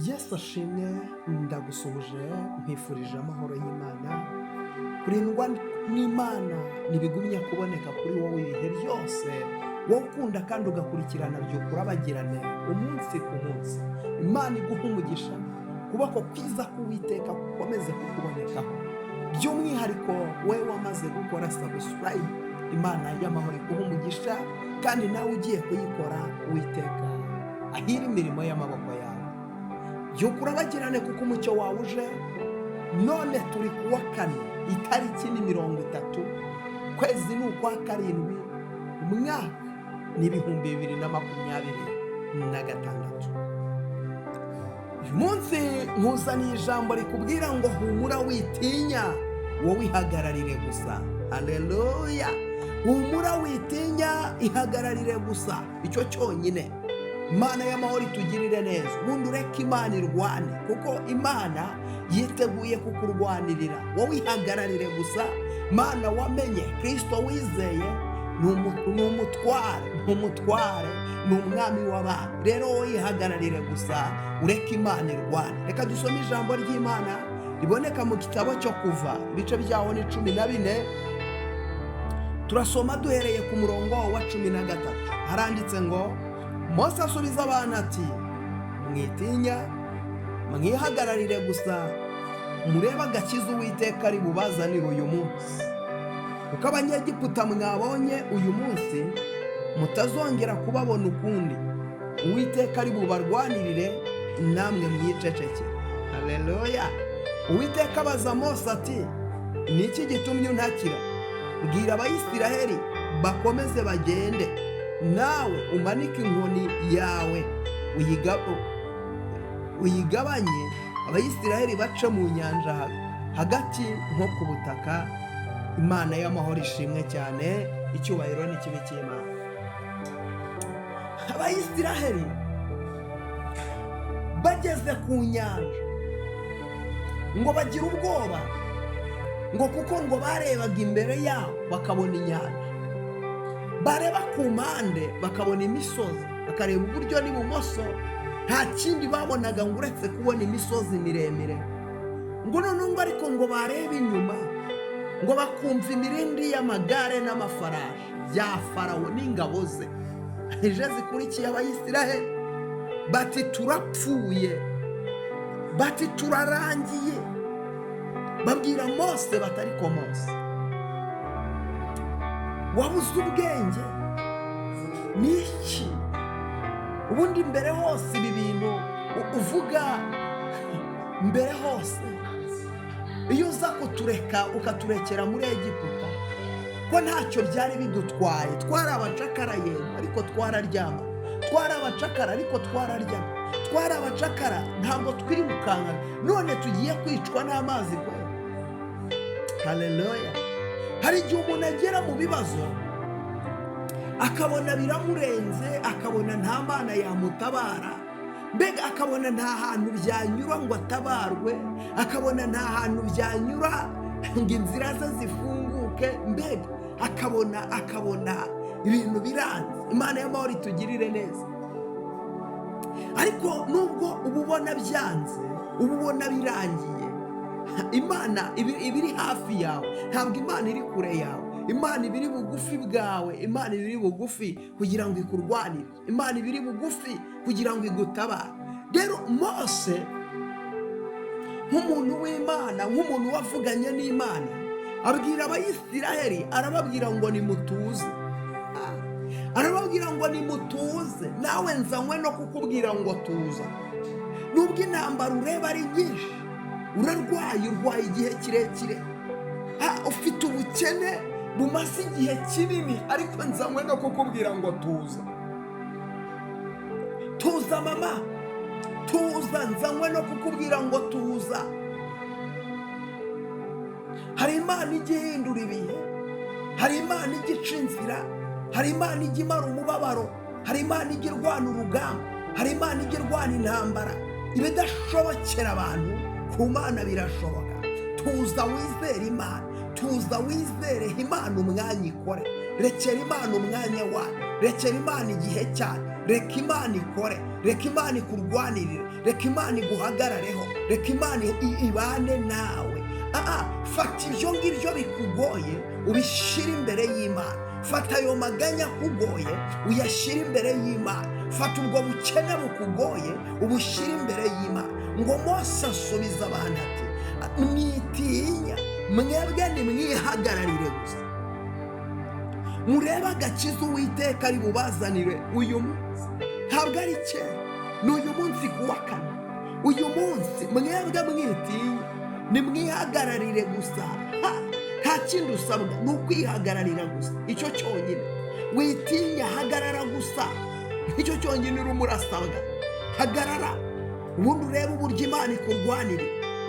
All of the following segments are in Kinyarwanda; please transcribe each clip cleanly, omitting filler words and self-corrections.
Yesu ashimwe, ndagusuhuje nkwifurije amahoro y'Imana. Kurindwa n'Imana ntibigumya kuboneka kuri wowe ibihe byose, wowe ukunda kandi ugakurikirana by'ukurabagirane umunsi ku munsi. Imana iguha umugisha, ukuboko kwiza k'Uwiteka gukomeze kukubonekaho. By'umwihariko wowe wamaze gukora subscribe, Imana y'amahoro iguha umugisha, kandi nawe ugiye kuyikora Uwiteka ahira imirimo y'amaboko yawe. By'ukurabagirane kuko umucyo wawe uje. None turi kuwa kane, itariki ni 30, kwezi ni ukwa karindwi, umwaka ni 2026. Uyu munsi nkuzaniye ijambo rikubwira ngo humura witinya, wowe ihagararire gusa. Haleluya! Humura witinya, ihagararire gusa, icyo cyonyine. Imana y'amahoro itugirire neza. Ubundi ureke Imana irwane, kuko Imana yiteguye kukurwanirira. Wowe ihagararire gusa. Mana wamenye, Kristo wizeye ni umutware, ni umwami w'abami. Rero wowe ihagararire gusa, ureke Imana irwane. Reka dusome ijambo ry'Imana riboneka mu gitabo cyo Kuva, ibice byaho ni 14. Turasoma duhereye ku murongo wa 13. Haranditse ngo, Mose asubiza abana ati, mwitinya, mwihagararire gusa, murebe agakiza Uwiteka ari bubazanire uyu munsi. Kuko Abanyegiputa mwabonye uyu munsi, mutazongera kubabona ukundi. Uwiteka ari bubarwanirire, namwe mwiceceke. Haleluya! Uwiteka abaza Mose ati, ni iki gitumye untakira? Bwira Abayisiraheli bakomeze bagende, nawe umanike inkoni yawe uyigabanye, Abayisiraheli bace mu nyanja hagati nko ku butaka. Imana y'amahoro ishimwe cyane, icyubahiro ni kibi cy'Imana. Abayisiraheli bageze ku nyanja ngo bagira ubwoba, ngo kuko ngo barebaga imbere yabo bakabona inyanja, bareba ku mpande bakabona imisozi, bakareba iburyo n'ibumoso, nta kindi babonaga ngo uretse kubona imisozi miremire. Ngo noneho ngo ariko ngo bareba inyuma, ngo bakumva imirindi y'amagare n'amafarashi bya Farawo n'ingabo ze ije zikurikiye Abayisiraheli. Bati turapfuye, bati turarangiye. Babwira Mose bati ariko Mose, wabuze ubwenge ni iki? Ubundi mbere hose ibi bintu uvuga mbere hose, iyo uza kutureka ukaturekera muri Egiputa, ko ntacyo byari bidutwaye. Twari abacakara yego, ariko twararyama. Twari abacakara ariko twararyama. Twari abacakara ntabwo twirukanka, none tugiye kwicwa n'amazi kwe. Haleluya! Hari igihe umuntu agera mu bibazo akabona biramurenze, akabona nta Mana yamutabara, mbega akabona nta hantu byanyura ngo atabarwe, akabona nta hantu byanyura ngo inzira ze zifunguke, mbega akabona ibintu biranze. Imana y'amahoro itugirire neza. Ariko nubwo uba ubona byanze, uba ubona birangiye, Imana ibiri hafi yawe. Ntabwo Imana iri kure yawe. Imana ibiri bugufi bwawe. Imana ibiri bugufi kugira ngo ikurwanire. Imana ibiri bugufi kugira ngo igutabare. Rero Mose nk'umuntu w'Imana, nk'umuntu wavuganye n'Imana, abwira Abayisiraheli, arababwira ngo nimutuze. Arababwira ngo nimutuze, nawe nzanywe no kukubwira ngo tuza. Nubwo intambara ureba ari nyinshi, urwaye igihe kirekire, ufite ubukene bumaze igihe kinini, ariko nzanywe no kukubwira ngo tuza. Tuza mama, tuza, nzanywe no kukubwira ngo tuza. Hari Imana ijya ihindura ibihe, hari Imana ijya ica inzira, hari Imana ijya imara umubabaro, hari Imana ijya irwana urugamba, hari Imana ijya irwana intambara. Ibidashobokera abantu ku Mana birashoboka. Tuza wizere Imana, tuza wizere Imana umwanya ikore. Rekera Imana umwanya wayo, rekera Imana igihe cyane, reka Imana ikore, reka Imana ikurwanirire, reka Imana iguhagarareho, reka Imana ibane nawe. Fata ibyo ngibyo bikugoye ubishyire imbere y'Imana. Fata ayo maganya akugoye uyashyire imbere y'Imana. Fata ubwo bukene bukugoye ubushyire imbere y'Imana. Ngo Mose asubiza abantu ati mwitinya, mwebwe nimwihagararire gusa, murebe agakiza Uwiteka ari bubazanire uyu munsi. Ntabwo ari kera, ni uyu munsi kuwa kane. Uyu munsi mwebwe mwitinya, nimwihagararire gusa. Nta kindi usabwa, ni ukwihagararira gusa, icyo cyonyine. Witinya, hagarara gusa, icyo cyonyine urimo urasabwa. Hagarara ubundi urebe uburyo Imana ikurwanirira.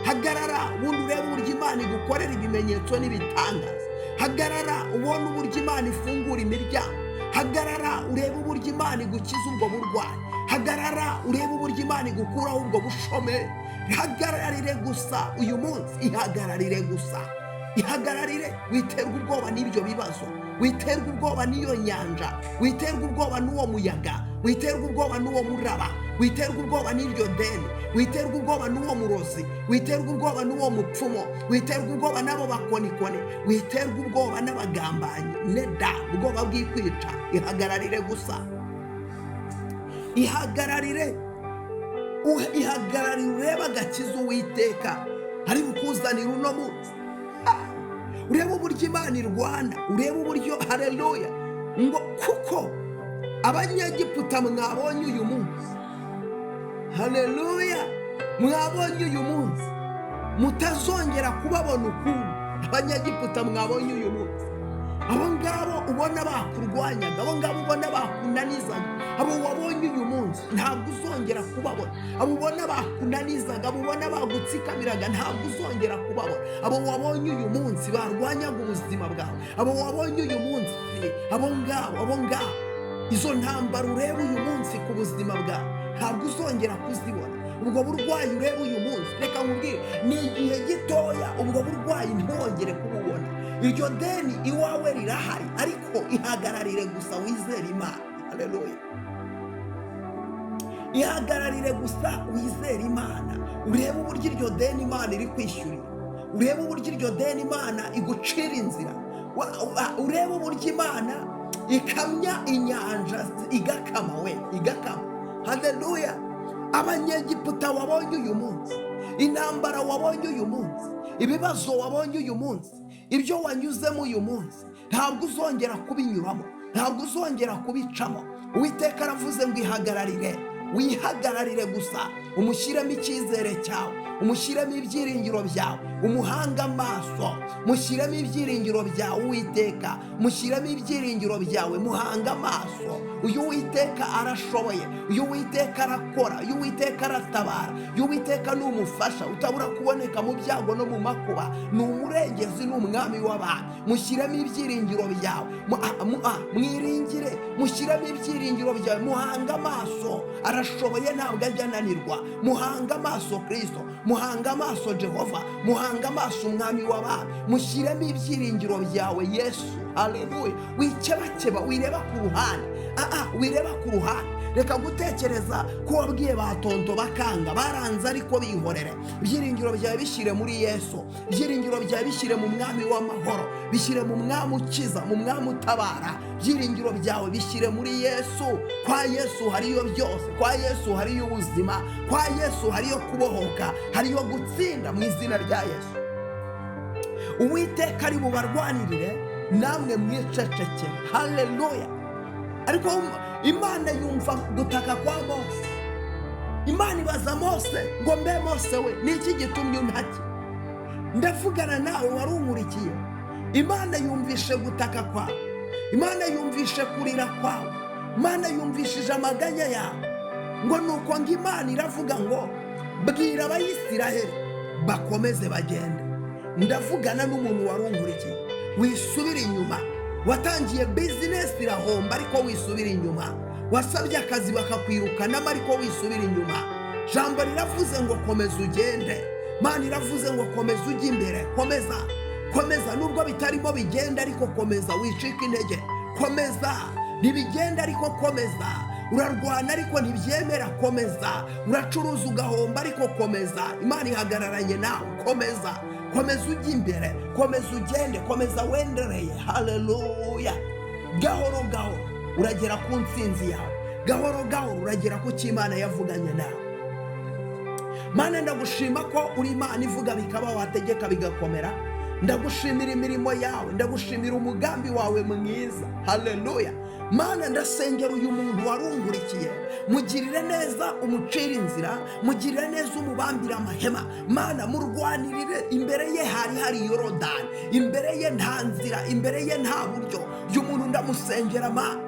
Hagarara ubundi urebe uburyo Imana igukorera ibimenyetso n'ibitangaza. Hagarara ubone uburyo Imana ifungura imiryango. Hagarara urebe uburyo Imana igukiza ubwo burwayi. Hagarara urebe uburyo Imana igukuraho ubwo bushomeri. Ihagararire gusa uyu munsi, ihagararire gusa. Ihagararire, witerwa ubwoba n'ibyo bibazo, witerwa ubwoba n'iyo nyanja, witerwa ubwoba n'uwo muyaga, witerwa ubwoba n'uwo muraba, witerwa ubwoba n'iryo deni, witerwa ubwoba n'uwo murozi, witerwa ubwoba n'uwo mupfumo, witerwa ubwoba n'abo bakonikoni, witerwa ubwoba n'abagambanyi. Neda ubwoba bw'ikwica. Ihagararire gusa, ihagararire, ihagararire urebe agakiza Uwiteka ari bukuzanira uno munsi. Urebe uburyo Imana irwana, urebe uburyo, haleluya, ngo kuko Abanyegiputa mwabonye uyu munsi, haleluya, mwabonye uyu munsi, mutazongera kubabona ukundi. Abanyegiputa mwabonye uyu munsi, abo ngabo ubona bakurwanyaga, abo ngabo ubona bakunanizaga, abo wabonye uyu munsi ntabwo uzongera kubabona. Abo ubona bakunanizaga, abo ubona bagutsikamiraga, ntabwo uzongera kubabona. Abo wabonye uyu munsi barwanyaga ubuzima bwawe, abo wabonye uyu munsi, abo ngabo, izo ntambara ureba uyu munsi ku buzima bwawe ntabwo uzongera kuzibona. Ubwo burwayi ureba uyu munsi, reka nkubwire, ni igihe gitoya ubwo burwayi ntibongere kububona. Iryo deni iwawe rirahari, ariko ihagararire gusa, wizere Imana. Haleluya, ihagararire gusa, wizere Imana. Urebe uburyo iryo deni Imana iri kwishyurira, urebe uburyo iryo deni Imana igucira inzira, urebe uburyo Imana ikamya inyanja igakama, igakama. Haleluya, Abanyegiputa wabonye uyu munsi, intambara wabonye uyu munsi, ibibazo wabonye uyu munsi, ibyo wanyuzemo uyu munsi, ntabwo uzongera kubinyuramo, ntabwo uzongera kubicamo. Uwiteka aravuze ngo ihagararire, wihagararire gusa, umushyiremo icyizere cyawe, umushyiremo ibyiringiro byawe, umuhanga amaso, mushyiremo ibyiringiro byawe. Uwiteka, mushyiremo ibyiringiro byawe, muhanga amaso. Uyu Uwiteka arashoboye, uyu Uwiteka arakora, uyu Uwiteka aratabara, uyu Uwiteka ni umufasha utabura kuboneka mu byago no mu makuba, ni umurengezi, ni umwami w'abantu. Mushyiremo ibyiringiro byawe, mwiringire, mushyiremo ibyiringiro byawe, muhanga amaso. Arashoboye, ntabwo ajya ananirwa. Muhanga amaso Kristo, muhanga amaso Jehova, muhanga amaso umwami w'abantu. Mushyiremo ibyiringiro byawe Yesu. Haleluya, wikebakeba, wireba ku ruhande, wireba ku ruhande. Reka gutekereza ko wabwiye batonto bakanga, baranze ariko bihorere. Ibyiringiro byawe bishyire muri Yesu, ibyiringiro byawe bishyire mu mwami w'amahoro, bishyire mu mwami ukiza, mu mwami utabara. Ibyiringiro byawe bishyire muri Yesu. Kwa Yesu hariyo byose, kwa Yesu hariyo ubuzima, kwa Yesu hariyo kubohoka, hariyo gutsinda mu izina rya Yesu. Uwiteka ari bubarwanirire, namwe mwicecekere. Haleluya. Ariko Imana yumva gutaka kwa Mose. Imana ibaza Mose ngo mbe Mose we, ni iki gitumye untaki? Ndavugana nawe warunkurikiye. Imana yumvishe gutaka kwawe, Imana yumvishe kurira kwawe, Imana yumvishije amaganya yawe. Ngo nuko ngo Imana iravuga ngo bwira Abayisiraheli bakomeze bagende. Ndavugana n'umuntu warunkurikiye, wisubira inyuma. Watangiye business irahomba ariko wisubira inyuma, wasabye akazi bakakwirukanamo ariko wisubira inyuma. Jambo riravuze ngo komeza ugende, Mana iravuze ngo komeza ujye imbere. Komeza nubwo bitarimo bigenda, ariko komeza, wicika intege. Komeza, ntibigenda ariko komeza. urarwana ariko ntibyemera, komeza. Uracuruza ugahomba ariko komeza, Imana ihagararanye nawe, komeza ujya imbere, komeza ugende, komeza wendereye. Haleluya. Gahoro gahoro uragera ku ntsinzi yawe, gahoro gahoro uragera ku cyo Imana yavuganye nawe. Mana ndagushima ko uri Imana ivuga bikaba, wategeka bigakomera. Ndagushimira imirimo yawe, ndagushimira umugambi wawe mwiza. Haleluya. Mana ndasengera uyu muntu warungurikiye, mugirire neza, umucira inzira, mugirire neza, umubambira amahema. Mana murwanirire, imbere ye hari Yorodani, imbere ye nta nzira, imbere ye nta buryo. Uyu muntu ndamusengera Mana,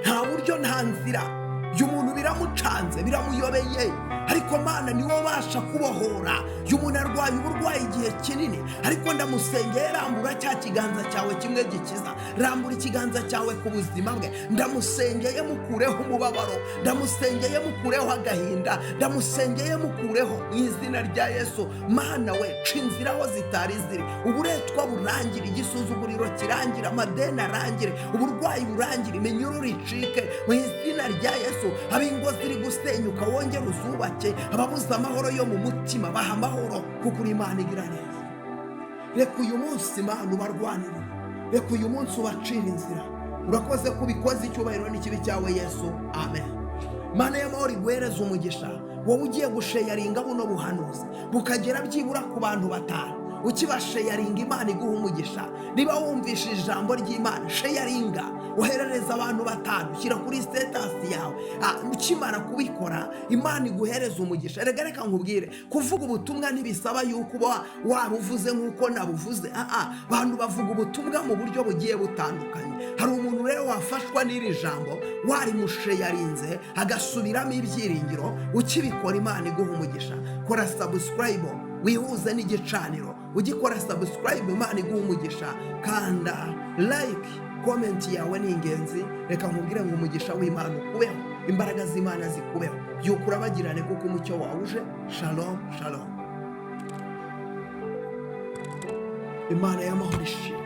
nta buryo nta nzira. Uyu muntu biramucanze, biramuyobeye, ariko Mana niwe ubasha kubohora. Uyu muntu arwaye uburwayi igihe kinini, ariko ndamusengeye, rambura cya kiganza cyawe kimwe gikiza, rambura ikiganza cyawe ku buzima bwe. Ndamusengeye mukureho umubabaro, ndamusengeye mukureho agahinda, ndamusengeye mukureho mu izina rya Yesu. Mana we, ca inzira aho zitari ziri, uburetwa burangire, igisuzuguriro kirangire, amadeni arangire, uburwayi burangire, iminyururu icike mu izina rya Yesu. Abingo ziri gusenyuka wongere uzubake, ababuze amahoro yo mu mutima baha amahoro, kuko uri Imana igira neza. Reka uyu munsi Mana ubarwanire, reka uyu munsi ubacira inzira. Urakoze kubikoze, icyubahiro n'ikibi cyawe Yesu, amen. Mana y'amahoro iguhereze umugisha, wowe ugiye gusheyaringa buno buhanuzi bukagera byibura ku bantu 5. Ukibasheyaringa Imana iguha umugisha. Niba wumvishije ijambo ry'Imana, sheyaringa, uherereza abantu 5, shyira kuri status yawe. Ukimara kubikora Imana iguhereza umugisha. Reka nkubwire, kuvuga ubutumwa ntibisaba yuko wabuvuze nk'uko nabuvuze. Abantu bavuga ubutumwa mu buryo bugiye butandukanye. Hari umuntu rero wafashwa n'iri jambo, warimusheyarinze agasubiramo ibyiringiro. Ukibikora Imana iguha umugisha. Kora subscribe, wihuze n'igicaniro. Ugikora subscribe Imana iguha umugisha. Kanda like, comment yawe ni ingenzi. Reka nkubwire ngo umugisha w'Imana ukubeho, imbaraga z'Imana zikubeho, byukura bagirane kuko umucyo wawe uje. Shalom shalom. Imana y'amahoro ishimwe.